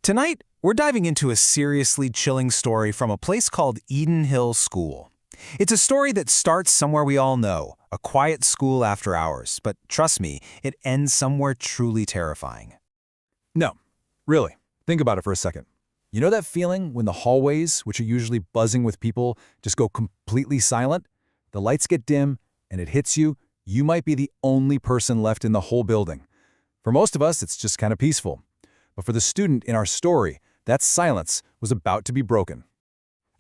Tonight, we're diving into a seriously chilling story from a place called Eden Hill School. It's a story that starts somewhere we all know, a quiet school after hours, but trust me, it ends somewhere truly terrifying. No, really. Think about it for a second. You know that feeling when the hallways, which are usually buzzing with people, just go completely silent? The lights get dim, and it hits you, you might be the only person left in the whole building. For most of us, it's just kind of peaceful. But for the student in our story, that silence was about to be broken.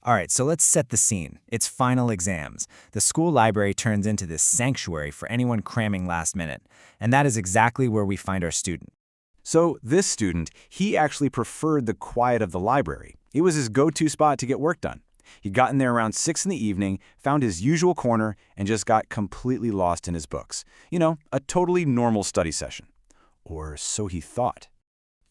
All right, so let's set the scene. It's final exams. The school library turns into this sanctuary for anyone cramming last minute. And that is exactly where we find our student. So this student, he actually preferred the quiet of the library. It was his go-to spot to get work done. He'd gotten there around 6 in the evening, found his usual corner, and just got completely lost in his books. You know, a totally normal study session. Or so he thought.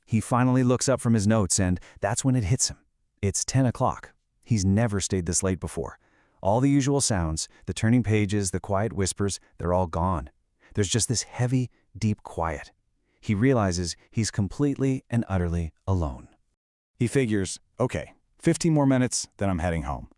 He finally looks up from his notes, and that's when it hits him. It's 10 o'clock. He's never stayed this late before. All the usual sounds, the turning pages, the quiet whispers, they're all gone. There's just this heavy, deep quiet. He realizes he's completely and utterly alone. He figures, okay, 15 more minutes, then I'm heading home.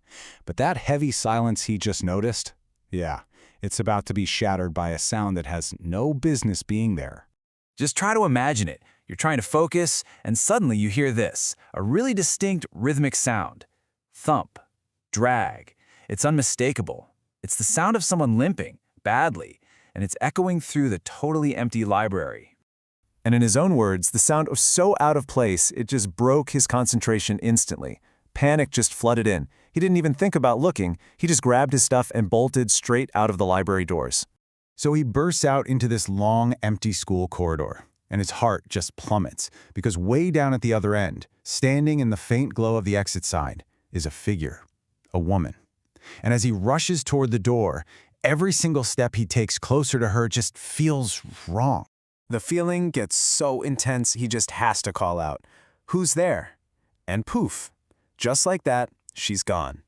But that heavy silence he just noticed, yeah, it's about to be shattered by a sound that has no business being there. Just try to imagine it. You're trying to focus, and suddenly you hear this, a really distinct rhythmic sound. Thump. Drag. It's unmistakable. It's the sound of someone limping, badly, and it's echoing through the totally empty library. And in his own words, the sound was so out of place, it just broke his concentration instantly. Panic just flooded in. He didn't even think about looking. He just grabbed his stuff and bolted straight out of the library doors. So he bursts out into this long, empty school corridor, and his heart just plummets, because way down at the other end, standing in the faint glow of the exit side, is a figure, a woman. And as he rushes toward the door, every single step he takes closer to her just feels wrong. The feeling gets so intense he just has to call out, "Who's there?" And poof, just like that, she's gone.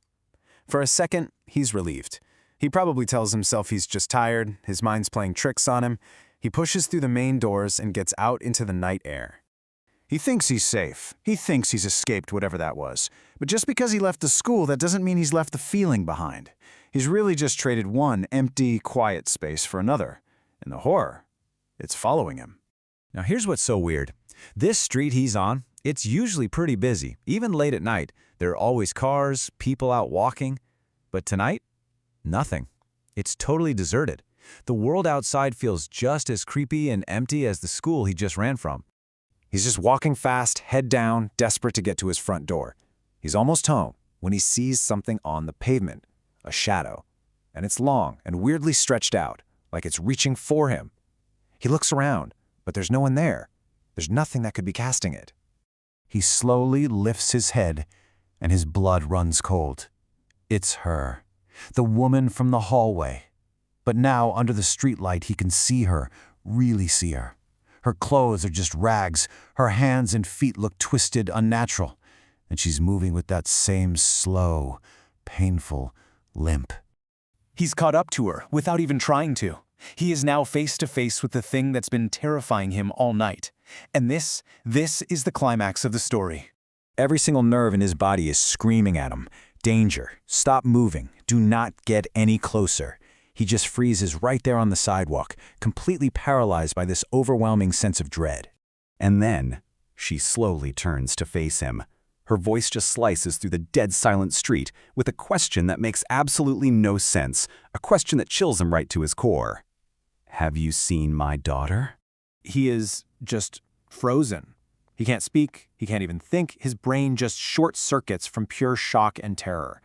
For a second, he's relieved. He probably tells himself he's just tired, his mind's playing tricks on him. He pushes through the main doors and gets out into the night air. He thinks he's safe. He thinks he's escaped whatever that was. But just because he left the school, that doesn't mean he's left the feeling behind. He's really just traded one empty, quiet space for another. And the horror, it's following him. Now here's what's so weird. This street he's on, it's usually pretty busy, even late at night. There are always cars, people out walking. But tonight, nothing. It's totally deserted. The world outside feels just as creepy and empty as the school he just ran from. He's just walking fast, head down, desperate to get to his front door. He's almost home when he sees something on the pavement, a shadow. And it's long and weirdly stretched out, like it's reaching for him. He looks around, but there's no one there. There's nothing that could be casting it. He slowly lifts his head, and his blood runs cold. It's her, the woman from the hallway. But now, under the streetlight, he can see her, really see her. Her clothes are just rags. Her hands and feet look twisted, unnatural. And she's moving with that same slow, painful limp. He's caught up to her without even trying to. He is now face to face with the thing that's been terrifying him all night. And this is the climax of the story. Every single nerve in his body is screaming at him. Danger. Stop moving. Do not get any closer. He just freezes right there on the sidewalk, completely paralyzed by this overwhelming sense of dread. And then, she slowly turns to face him. Her voice just slices through the dead silent street with a question that makes absolutely no sense, a question that chills him right to his core. Have you seen my daughter? He is just frozen. He can't speak, he can't even think, his brain just short-circuits from pure shock and terror.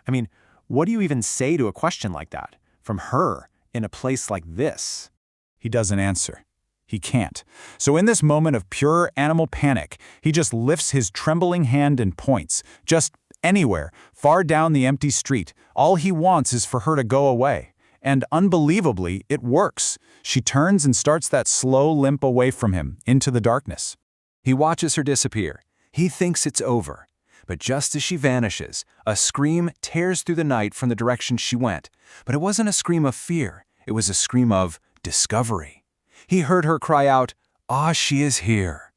I mean, what do you even say to a question like that? From her, in a place like this? He doesn't answer. He can't. So in this moment of pure animal panic, he just lifts his trembling hand and points, just anywhere, far down the empty street. All he wants is for her to go away. And unbelievably, it works. She turns and starts that slow limp away from him, into the darkness. He watches her disappear. He thinks it's over. But just as she vanishes, a scream tears through the night from the direction she went. But it wasn't a scream of fear. It was a scream of discovery. He heard her cry out, "Ah, she is here."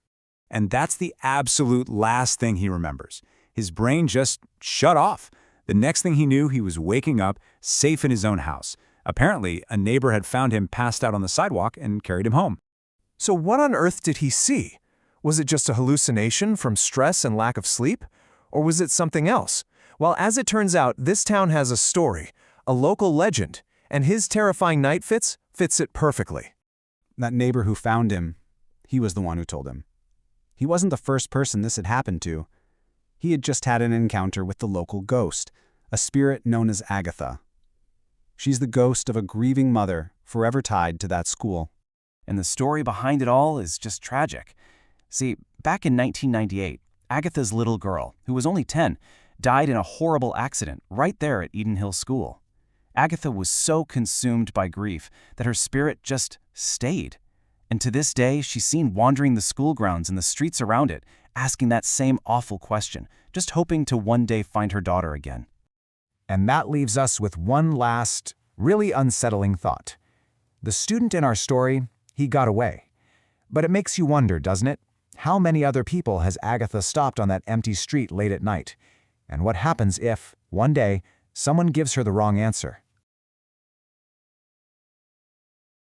And that's the absolute last thing he remembers. His brain just shut off. The next thing he knew, he was waking up, safe in his own house. Apparently, a neighbor had found him passed out on the sidewalk and carried him home. So what on earth did he see? Was it just a hallucination from stress and lack of sleep? Or was it something else? Well, as it turns out, this town has a story, a local legend, and his terrifying night fits it perfectly. That neighbor who found him, he was the one who told him. He wasn't the first person this had happened to. He had just had an encounter with the local ghost, a spirit known as Agatha. She's the ghost of a grieving mother forever tied to that school. And the story behind it all is just tragic. See, back in 1998, Agatha's little girl, who was only 10, died in a horrible accident right there at Eden Hill School. Agatha was so consumed by grief that her spirit just stayed. And to this day, she's seen wandering the school grounds and the streets around it, asking that same awful question, just hoping to one day find her daughter again. And that leaves us with one last, really unsettling thought. The student in our story, he got away. But it makes you wonder, doesn't it? How many other people has Agatha stopped on that empty street late at night? And what happens if, one day, someone gives her the wrong answer?